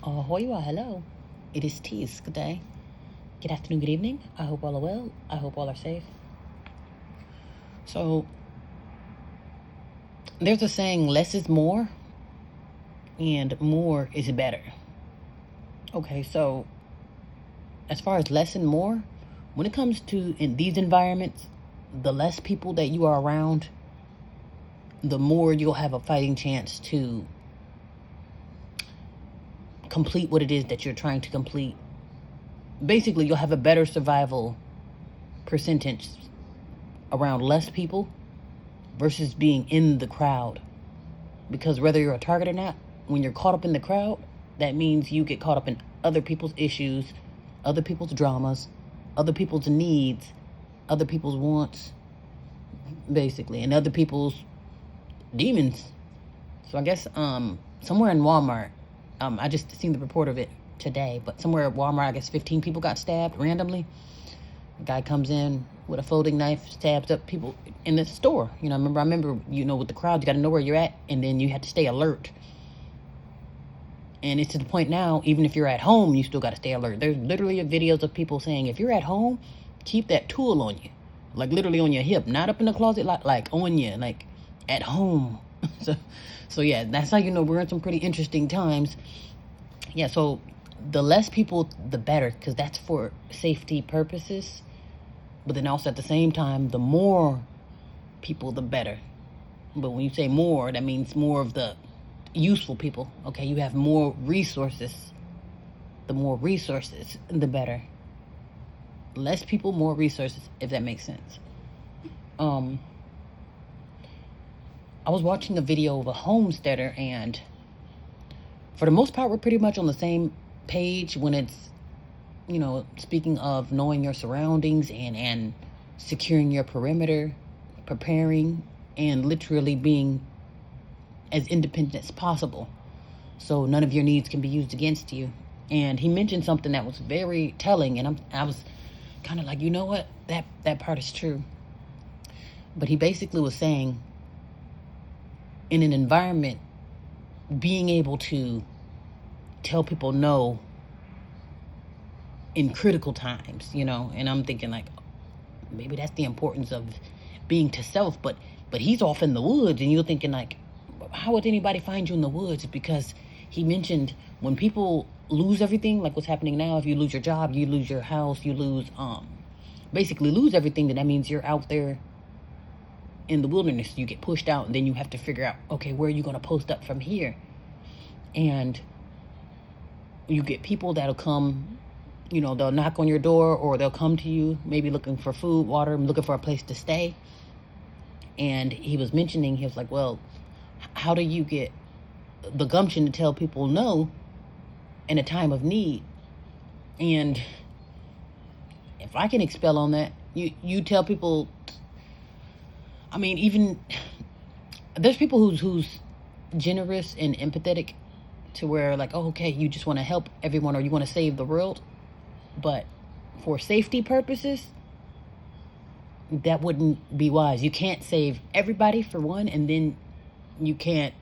Ahoy, hello. It is Tease. Good day. Good afternoon, good evening. I hope all are well. I hope all are safe. So, there's a saying, less is more, and more is better. Okay, so, as far as less and more, when it comes to in these environments, the less people that you are around, the more you'll have a fighting chance to complete what it is that you're trying to complete. Basically, you'll have a better survival percentage around less people versus being in the crowd. Because whether you're a target or not, when you're caught up in the crowd, that means you get caught up in other people's issues, other people's dramas, other people's needs, other people's wants, basically, and other people's demons. So I guess somewhere in Walmart, I just seen the report of it today, but somewhere at Walmart, I guess 15 people got stabbed randomly. A guy comes in with a folding knife, stabs up people in the store. I remember, with the crowd, you got to know where you're at, and then you have to stay alert. And it's to the point now, even if you're at home, you still got to stay alert. There's literally videos of people saying, if you're at home, keep that tool on you. Like literally on your hip, not up in the closet, like on you, like at home. So yeah, that's how you know we're in some pretty interesting times. Yeah, so the less people, the better, because that's for safety purposes. But then also at the same time, the more people, the better. But when you say more, that means more of the useful people. Okay, you have more resources. The more resources, the better. Less people, more resources, if that makes sense. I was watching a video of a homesteader, and for the most part, we're pretty much on the same page when it's, speaking of knowing your surroundings and securing your perimeter, preparing, and literally being as independent as possible, so none of your needs can be used against you. And he mentioned something that was very telling, and I was kind of like, you know what, that part is true. But he basically was saying, in an environment, being able to tell people no in critical times, and I'm thinking like, maybe that's the importance of being to self, but he's off in the woods, and you're thinking like, how would anybody find you in the woods? Because he mentioned when people lose everything, like what's happening now, if you lose your job, you lose your house, you lose, basically lose everything, then that means you're out there in the wilderness. You get pushed out, and then you have to figure out, okay, where are you going to post up from here? And you get people that'll come, they'll knock on your door, or they'll come to you, maybe looking for food, water, looking for a place to stay. And he was like, well, how do you get the gumption to tell people no in a time of need? And if I can expel on that, you tell people, even there's people who's generous and empathetic to where like, oh, okay, you just want to help everyone, or you want to save the world, but for safety purposes, that wouldn't be wise. You can't save everybody, for one, and then you can't,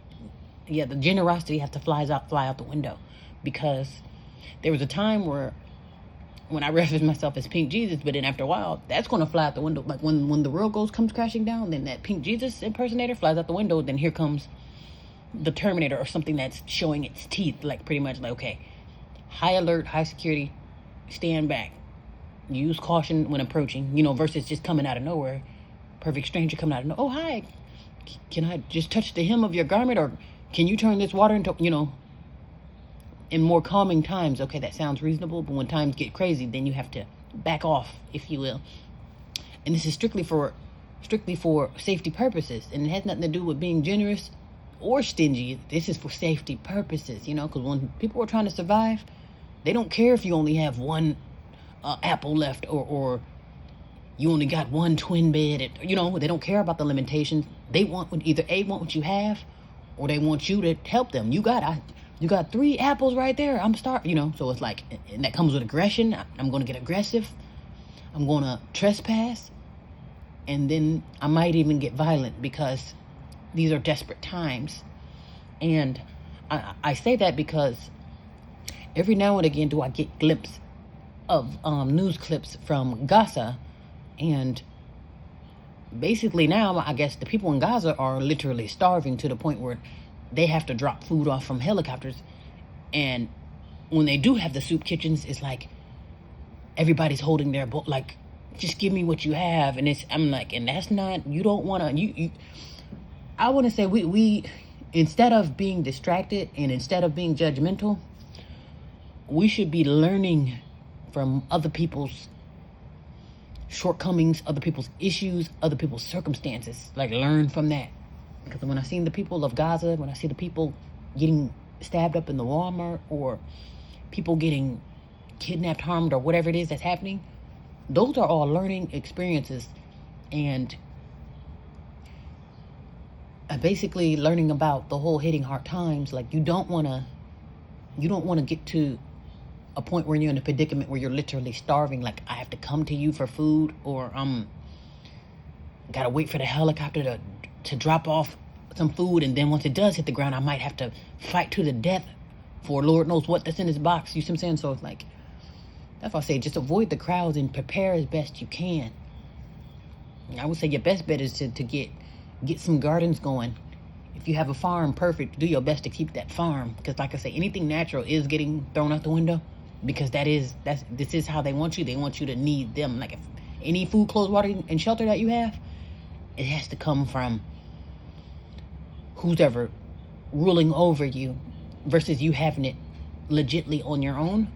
the generosity has to fly out the window. Because there was a time when I referenced myself as Pink Jesus, but then after a while, that's going to fly out the window. Like when the world comes crashing down, then that Pink Jesus impersonator flies out the window, then here comes the Terminator, or something that's showing its teeth, like pretty much like, okay, high alert, high security, stand back, use caution when approaching, versus just coming out of nowhere, perfect stranger coming out of nowhere. Oh, hi, can I just touch the hem of your garment, or can you turn this water into, in more calming times, okay, that sounds reasonable. But when times get crazy, then you have to back off, if you will. And this is strictly for safety purposes, and it has nothing to do with being generous or stingy. This is for safety purposes, because when people are trying to survive, they don't care if you only have one apple left, or you only got one twin bed. They don't care about the limitations. They want either want what you have, or they want you to help them. You got 3 apples right there. I'm starving, so it's like, and that comes with aggression. I'm going to get aggressive. I'm going to trespass. And then I might even get violent, because these are desperate times. And I say that because every now and again do I get glimpse of news clips from Gaza, and basically now I guess the people in Gaza are literally starving to the point where they have to drop food off from helicopters. And when they do have the soup kitchens, it's like everybody's holding their boat, like, just give me what you have. And I'm like, and that's not, you don't want to, I want to say we instead of being distracted and instead of being judgmental, we should be learning from other people's shortcomings, other people's issues, other people's circumstances. Like, learn from that. Because when I see the people of Gaza, when I see the people getting stabbed up in the Walmart, or people getting kidnapped, harmed, or whatever it is that's happening, those are all learning experiences. And basically learning about the whole hitting hard times. Like, you don't want to get to a point where you're in a predicament where you're literally starving. Like, I have to come to you for food, or gotta wait for the helicopter to drop off some food, and then once it does hit the ground, I might have to fight to the death for Lord knows what that's in this box. You see what I'm saying? So it's like, that's why I say just avoid the crowds and prepare as best you can. I would say your best bet is to get some gardens going. If you have a farm, perfect. Do your best to keep that farm, because like I say, anything natural is getting thrown out the window, because this is how they want you. They want you to need them. Like, if any food, clothes, water, and shelter that you have, it has to come from who's ever ruling over you, versus you having it legitly on your own.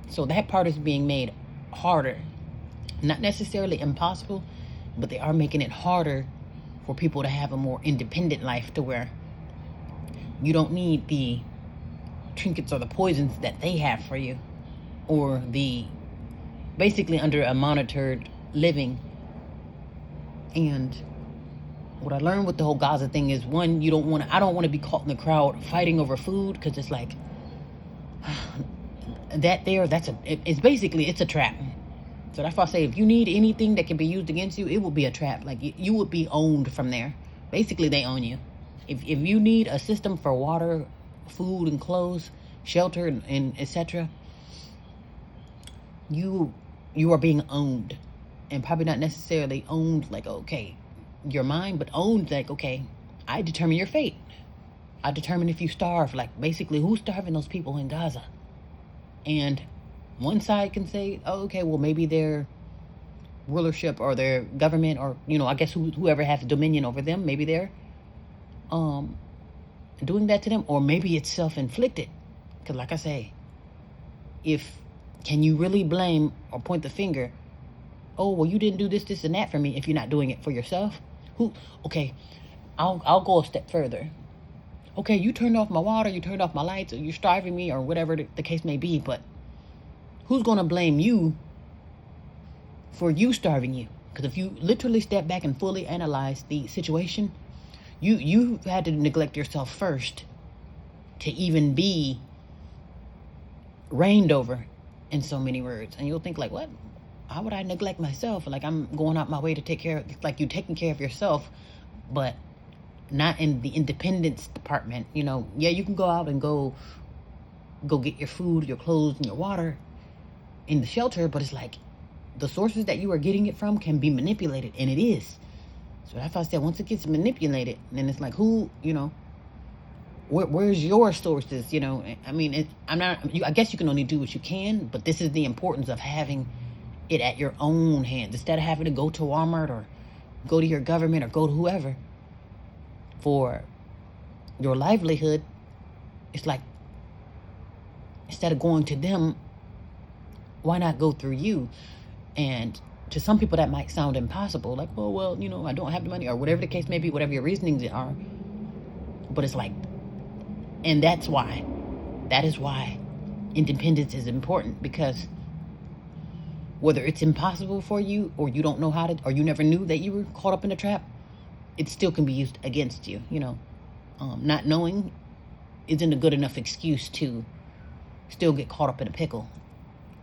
So that part is being made harder. Not necessarily impossible, but they are making it harder for people to have a more independent life, to where you don't need the trinkets or the poisons that they have for you, or the basically under a monitored living. And what I learned with the whole Gaza thing is, one, I don't want to be caught in the crowd fighting over food, because it's like it's basically a trap. So that's why I say, if you need anything that can be used against you, it will be a trap. Like, you would be owned from there. Basically, they own you. If you need a system for water, food, and clothes, shelter, and etc., you are being owned. And probably not necessarily owned like, okay, your mind, but owned like, okay, I determine your fate. I determine if you starve. Like, basically, who's starving those people in Gaza? And one side can say, oh, okay, well, maybe their rulership or their government, or, I guess whoever has dominion over them, maybe they're doing that to them, or maybe it's self-inflicted. Because like I say, can you really blame or point the finger, oh, well, you didn't do this, and that for me, if you're not doing it for yourself? Okay, I'll go a step further. Okay, you turned off my water, you turned off my lights, or you're starving me, or whatever the case may be, but who's going to blame you for you starving you? Because if you literally step back and fully analyze the situation, you had to neglect yourself first to even be reigned over, in so many words. And you'll think like, what? How would I neglect myself? Like, I'm going out my way to take care of, like, you taking care of yourself, but not in the independence department. Yeah, you can go out and go get your food, your clothes, and your water in the shelter, but it's like the sources that you are getting it from can be manipulated, and it is. So that's why I said, once it gets manipulated, then it's like, where's your sources? I mean, I guess you can only do what you can, but this is the importance of having it at your own hands, instead of having to go to Walmart or go to your government or go to whoever for your livelihood. It's like, instead of going to them, why not go through you? And to some people that might sound impossible, like, oh, well, I don't have the money, or whatever the case may be, whatever your reasonings are. But it's like, and that is why independence is important, because whether it's impossible for you, or you don't know how to, or you never knew that you were caught up in a trap, it still can be used against you. Not knowing isn't a good enough excuse to still get caught up in a pickle.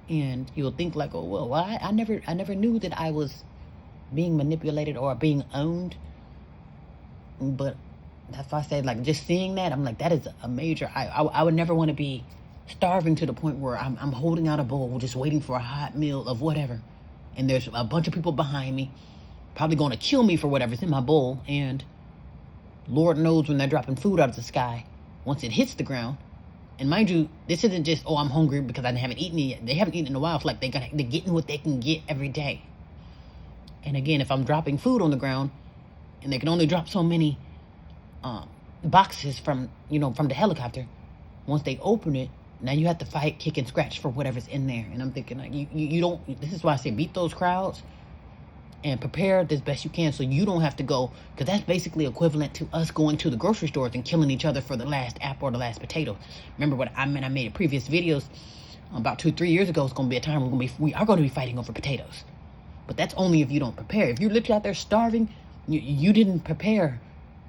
And you'll think like, oh, well, I never knew that I was being manipulated or being owned. But that's why I say, like, just seeing that, I'm like, that is a major, I would never want to be starving to the point where I'm holding out a bowl, just waiting for a hot meal of whatever. And there's a bunch of people behind me, probably going to kill me for whatever's in my bowl. And Lord knows when they're dropping food out of the sky, once it hits the ground. And mind you, this isn't just, oh, I'm hungry because I haven't eaten it yet. They haven't eaten in a while. It's like they're getting what they can get every day. And again, if I'm dropping food on the ground, and they can only drop so many boxes from the helicopter, once they open it, now you have to fight, kick, and scratch for whatever's in there. And I'm thinking, like, you don't, this is why I say beat those crowds and prepare as best you can so you don't have to go, because that's basically equivalent to us going to the grocery stores and killing each other for the last apple or the last potato. Remember what I mean? I made previous videos about 2-3 years ago. It's going to be a time we are going to be fighting over potatoes. But that's only if you don't prepare. If you're literally out there starving, you didn't prepare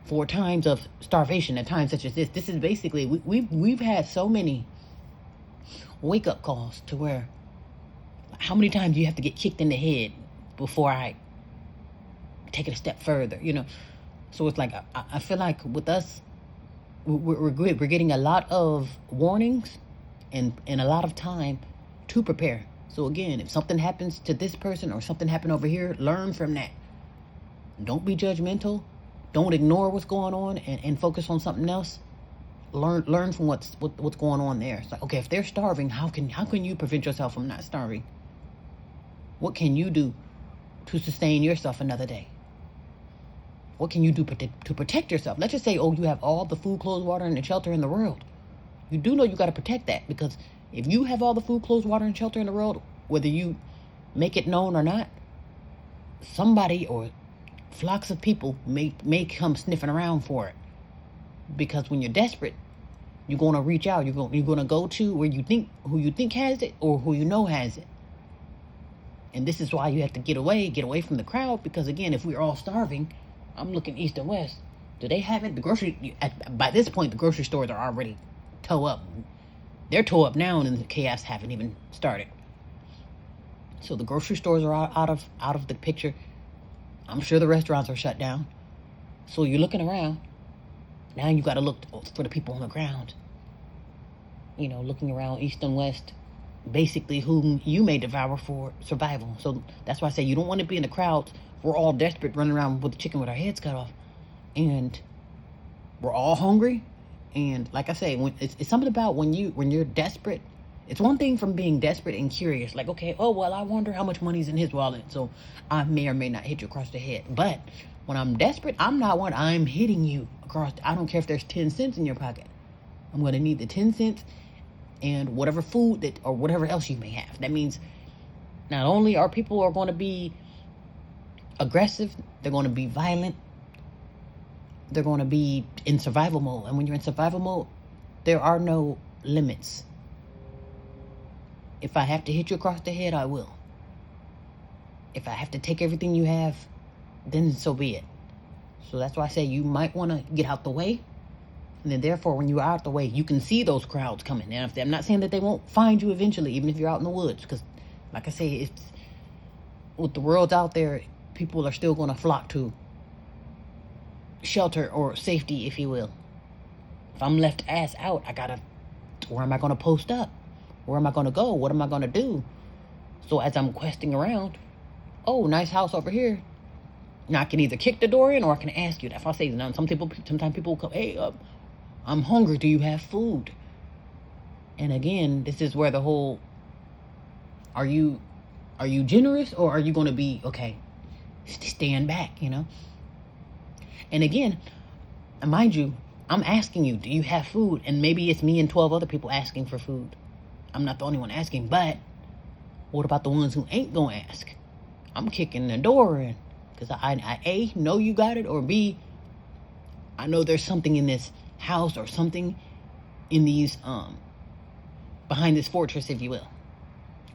for times of starvation at times such as this. This is basically, we've had so many wake-up calls to where, how many times do you have to get kicked in the head before I take it a step further, So it's like, I feel like with us, we're getting a lot of warnings and a lot of time to prepare. So again, if something happens to this person or something happened over here, learn from that. Don't be judgmental. Don't ignore what's going on and focus on something else. Learn from what's going on there. It's like, okay, if they're starving, how can you prevent yourself from not starving? What can you do to sustain yourself another day? What can you do to protect yourself? Let's just say, oh, you have all the food, clothes, water, and shelter in the world. You do know you got to protect that, because if you have all the food, clothes, water, and shelter in the world, whether you make it known or not, somebody or flocks of people may come sniffing around for it. Because when you're desperate, you're going to reach out. You're going to go to who you think has it or who you know has it. And this is why you have to get away from the crowd. Because again, if we're all starving, I'm looking east and west. Do they have it? By this point, the grocery stores are already toe up. They're toe up now, and the chaos haven't even started. So the grocery stores are out of the picture. I'm sure the restaurants are shut down. So you're looking around. Now you got to look for the people on the ground. Looking around east and west, basically whom you may devour for survival. So that's why I say you don't want to be in the crowds. We're all desperate, running around with the chicken with our heads cut off, and we're all hungry. And like I say, it's something about when you're desperate. It's one thing from being desperate and curious, like, okay, oh well, I wonder how much money's in his wallet, so I may or may not hit you across the head. But when I'm desperate, I'm not one. I'm hitting you across. I don't care if there's 10 cents in your pocket. I'm going to need the 10 cents and whatever food or whatever else you may have. That means not only are people going to be aggressive, they're going to be violent, they're going to be in survival mode. And when you're in survival mode, there are no limits. If I have to hit you across the head, I will. If I have to take everything you have, then so be it. So that's why I say you might want to get out the way. And then therefore, when you're out the way, you can see those crowds coming. And I'm not saying that they won't find you eventually, even if you're out in the woods. Because, like I say, it's with the world out there, people are still going to flock to shelter or safety, if you will. If I'm left ass out, where am I going to post up? Where am I going to go? What am I going to do? So as I'm questing around, oh, nice house over here. Now I can either kick the door in or I can ask you. That's why I say, sometimes people come, hey, I'm hungry. Do you have food? And again, this is where the whole, are you generous, or are you going to be, okay, stand back, And again, mind you, I'm asking you, do you have food? And maybe it's me and 12 other people asking for food. I'm not the only one asking, but what about the ones who ain't going to ask? I'm kicking the door in, because I A, know you got it, or B, I know there's something in this house or something in these, behind this fortress, if you will.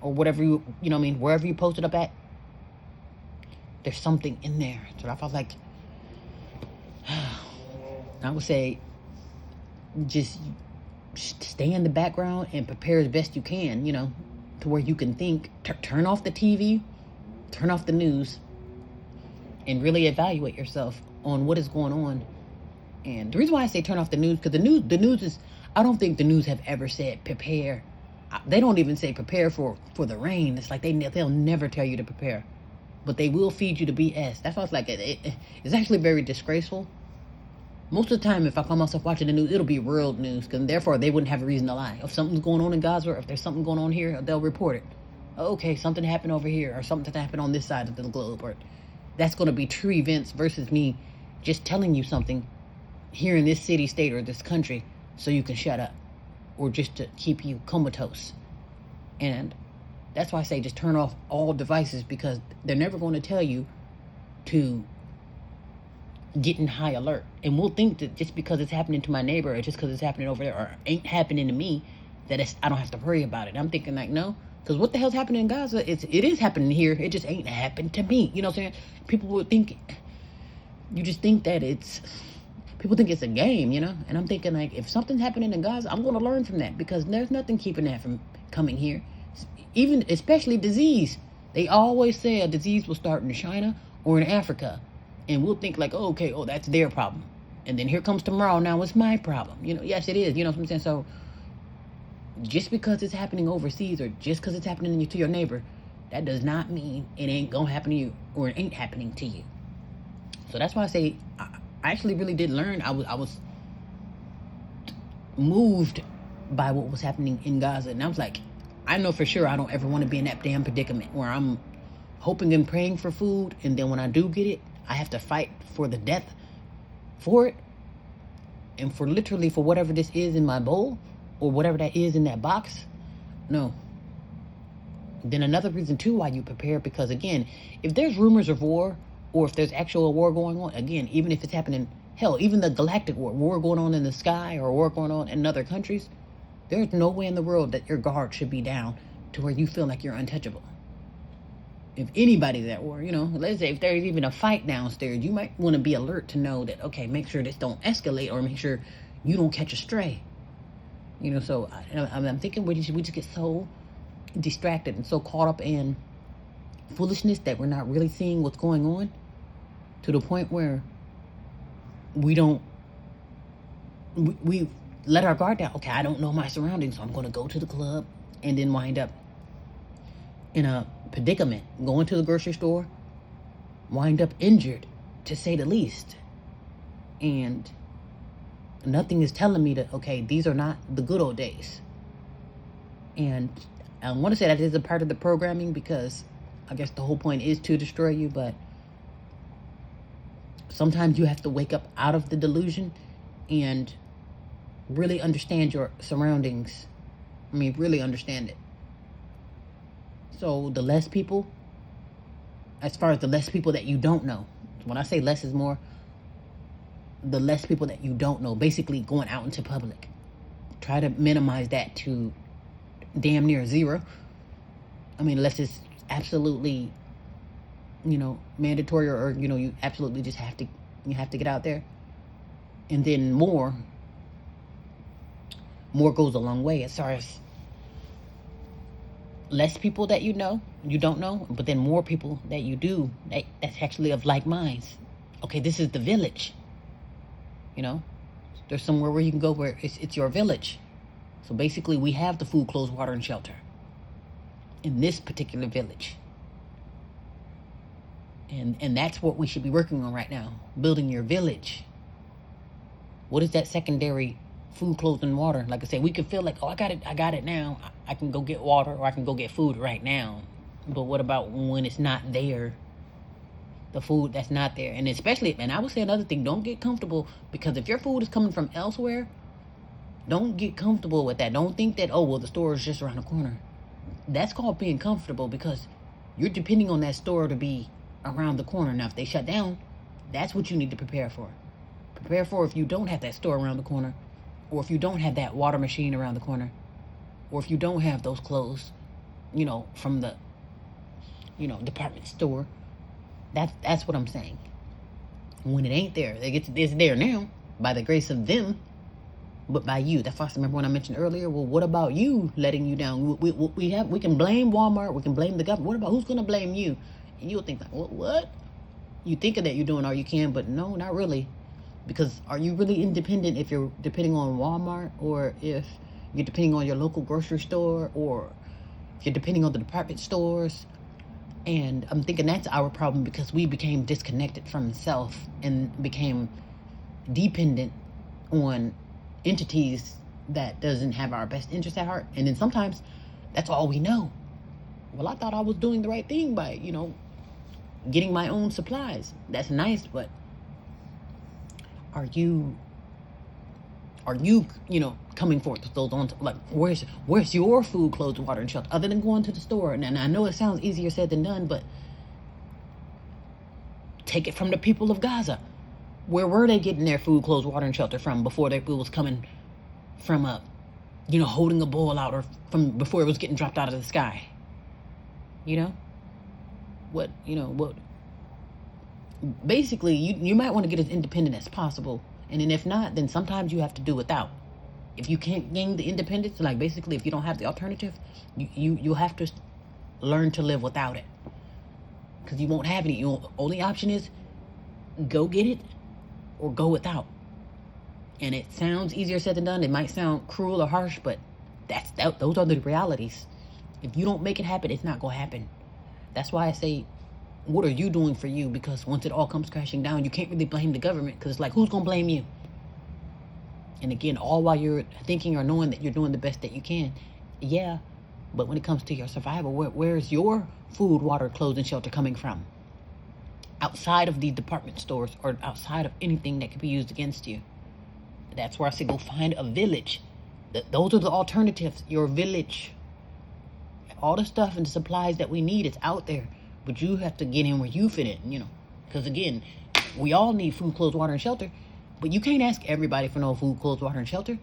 Or whatever wherever you posted up at, there's something in there. So I felt like, I would say, just stay in the background and prepare as best you can, to where you can think, turn off the TV, turn off the news, and really evaluate yourself on what is going on. And the reason why I say turn off the news, because the news is, I don't think the news have ever said prepare. They don't even say prepare for the rain. It's like they'll never tell you to prepare, but they will feed you the BS. That's why it's like it's actually very disgraceful. Most of the time, if I find myself watching the news, it'll be real news, because therefore they wouldn't have a reason to lie. If something's going on in Gaza, or if there's something going on here, they'll report it. Okay, something happened over here, or something happened on this side of the globe, or that's going to be true events versus me just telling you something here in this city, state, or this country so you can shut up, or just to keep you comatose. And that's why I say just turn off all devices, because they're never going to tell you to get in high alert. And we'll think that just because it's happening to my neighbor, or just because it's happening over there, or ain't happening to me, that I don't have to worry about it. I'm thinking like, no, because what the hell's happening in Gaza? It is happening here. It just ain't happened to me. You know what I'm saying? People would think, you just think that people think it's a game, you know? And I'm thinking, like, if something's happening in Gaza, I'm going to learn from that, because there's nothing keeping that from coming here. Even, especially disease. They always say a disease will start in China or in Africa. And we'll think like, oh, okay, that's their problem. And then here comes tomorrow, now it's my problem. You know, yes, it is. You know what I'm saying? So just because it's happening overseas, or just because it's happening to your neighbor, that does not mean it ain't going to happen to you, or it ain't happening to you. So that's why I say I actually really did learn. I was moved by what was happening in Gaza. And I was like, I know for sure I don't ever want to be in that damn predicament where I'm hoping and praying for food, and then when I do get it, I have to fight for the death for it, and for literally for whatever this is in my bowl, or whatever that is in that box. No. Then another reason too why you prepare, because again, if there's rumors of war, or if there's actual war going on, again, even if it's happening, hell, even the galactic war going on in the sky, or war going on in other countries, there's no way in the world that your guard should be down to where you feel like you're untouchable. If anybody's at war, you know, let's say if there's even a fight downstairs, you might want to be alert to know that, okay, make sure this don't escalate, or make sure you don't catch a stray. You know, so I'm thinking we just get so distracted and so caught up in foolishness that we're not really seeing what's going on, to the point where we let our guard down. Okay, I don't know my surroundings, so I'm going to go to the club, and then wind up in a predicament, going to the grocery store, wind up injured, to say the least. And nothing is telling me that, okay, these are not the good old days. And I want to say that is a part of the programming, because I guess the whole point is to destroy you, but sometimes you have to wake up out of the delusion and really understand your surroundings. I mean, really understand it. So the less people, as far as the less people that you don't know, when I say less is more, the less people that you don't know, basically going out into public. Try to minimize that to damn near zero. I mean, unless it's absolutely, you know, mandatory, or you know, you absolutely just have to get out there. And then more goes a long way, as far as less people that you don't know, but then more people that you do, that's actually of like minds. Okay, this is the village. You know, there's somewhere where you can go where it's your village. So basically, we have the food, clothes, water, and shelter in this particular village. And that's what we should be working on right now, building your village. What is that secondary food, clothes, and water? Like I said, we can feel like, oh, I got it now. I can go get water, or I can go get food right now. But what about when it's not there? The food that's not there. And especially, and I would say another thing, don't get comfortable, because if your food is coming from elsewhere, don't get comfortable with that. Don't think that, oh, well, the store is just around the corner. That's called being comfortable, because you're depending on that store to be around the corner. Now, if they shut down, that's what you need to prepare for. Prepare for if you don't have that store around the corner, or if you don't have that water machine around the corner, or if you don't have those clothes, you know, from the, you know, department store. That's what I'm saying. When it ain't there, it's there now by the grace of them, but by you. That's why I remember when I mentioned earlier, well, what about you letting you down? We can blame Walmart, we can blame the government. What about who's going to blame you? And you'll think like, what? You thinking that you're doing all you can, but no, not really. Because are you really independent if you're depending on Walmart, or if you're depending on your local grocery store, or if you're depending on the department stores? And I'm thinking that's our problem, because we became disconnected from self and became dependent on entities that doesn't have our best interest at heart. And then sometimes that's all we know. Well, I thought I was doing the right thing by, getting my own supplies. That's nice, but are you coming forth with those on, like, where's your food, clothes, water, and shelter, other than going to the store? And I know it sounds easier said than done, but take it from the people of Gaza. Where were they getting their food, clothes, water, and shelter from before it was coming from holding a bowl out, or from before it was getting dropped out of the sky? What basically you might want to get as independent as possible. And then if not, then sometimes you have to do without. If you can't gain the independence, like basically if you don't have the alternative, you have to learn to live without it. Because you won't have any. Your only option is go get it or go without. And it sounds easier said than done. It might sound cruel or harsh, but those are the realities. If you don't make it happen, it's not going to happen. That's why I say, what are you doing for you? Because once it all comes crashing down, you can't really blame the government, because it's like, who's going to blame you? And again, all while you're thinking or knowing that you're doing the best that you can. Yeah, but when it comes to your survival, where's your food, water, clothes, and shelter coming from? Outside of these department stores, or outside of anything that could be used against you. That's where I say go find a village. Those are the alternatives. Your village. All the stuff and the supplies that we need, it's out there. But you have to get in where you fit in, Because again, we all need food, clothes, water, and shelter. But you can't ask everybody for no food, clothes, water, and shelter.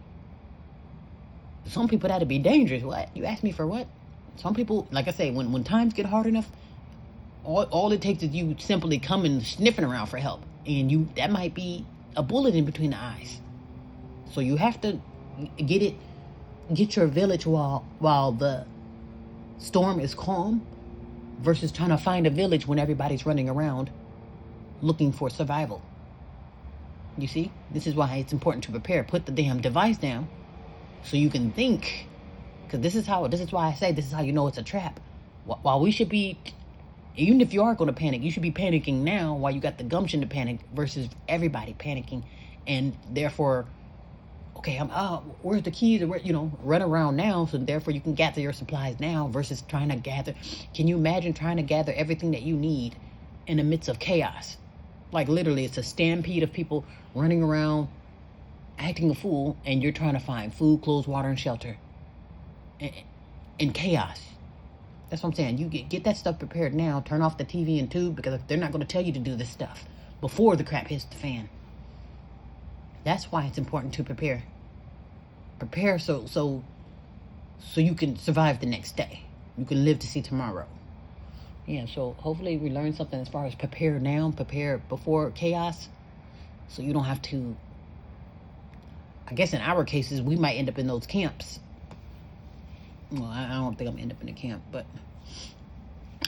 Some people, that'd be dangerous. What? You ask me for what? Some people, like I say, when times get hard enough, all it takes is you simply coming sniffing around for help. And that might be a bullet in between the eyes. So you have to get your village while the storm is calm, versus trying to find a village when everybody's running around looking for survival. You see, this is why it's important to prepare. Put the damn device down so you can think, because this is why I say this is how you know it's a trap. While we should be, even if you are going to panic, you should be panicking now while you got the gumption to panic, versus everybody panicking, and therefore, okay, where's the keys? Run around now, so therefore you can gather your supplies now, versus trying to gather. Can you imagine trying to gather everything that you need in the midst of chaos? Like literally, it's a stampede of people running around, acting a fool, and you're trying to find food, clothes, water, and shelter in chaos. That's what I'm saying. You get that stuff prepared now. Turn off the TV and tube, because they're not going to tell you to do this stuff before the crap hits the fan. That's why it's important to prepare. Prepare so you can survive the next day. You can live to see tomorrow. Yeah, so hopefully we learned something as far as prepare now, prepare before chaos, so you don't have to. I guess in our cases, we might end up in those camps. Well, I don't think I'm going to end up in a camp, but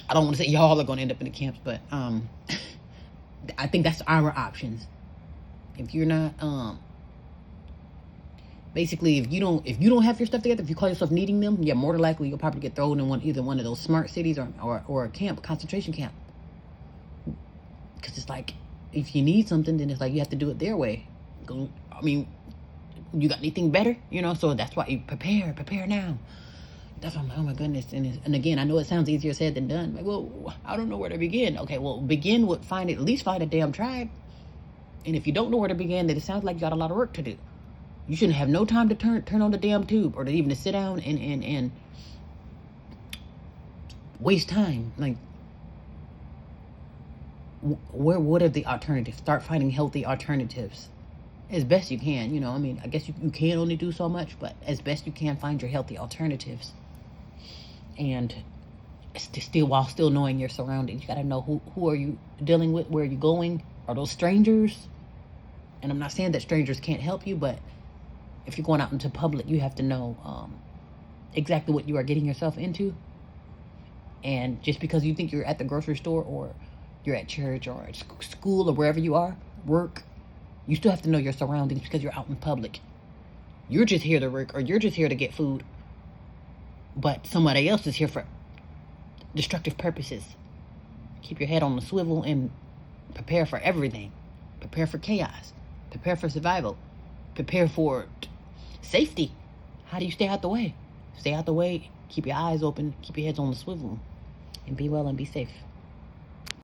I don't want to say y'all are going to end up in the camps, but I think that's our options. If you're not, basically, if you don't have your stuff together, if you call yourself needing them, yeah, more than likely you'll probably get thrown in either one of those smart cities or a camp, concentration camp. Because it's like, if you need something, then it's like you have to do it their way. I mean, you got anything better? So that's why you prepare now. That's why I'm like, oh my goodness. And again, I know it sounds easier said than done. Like, well, I don't know where to begin. Okay, well, begin with at least find a damn tribe. And if you don't know where to begin, then it sounds like you got a lot of work to do. You shouldn't have no time to turn on the damn tube, or to even to sit down and waste time. Like, what are the alternatives? Start finding healthy alternatives as best you can. I mean, I guess you can only do so much, but as best you can, find your healthy alternatives. And while still knowing your surroundings, you got to know who are you dealing with, where are you going. Are those strangers? And I'm not saying that strangers can't help you, but if you're going out into public, you have to know exactly what you are getting yourself into. And just because you think you're at the grocery store, or you're at church, or at school, or wherever you are, work, You still have to know your surroundings because you're out in public. You're just here to work or you're just here to get food. But somebody else is here for destructive purposes. Keep your head on the swivel and prepare for everything. Prepare for chaos. Prepare for survival. Prepare for safety. How do you stay out the way? Stay out the way. Keep your eyes open. Keep your heads on the swivel. And be well and be safe.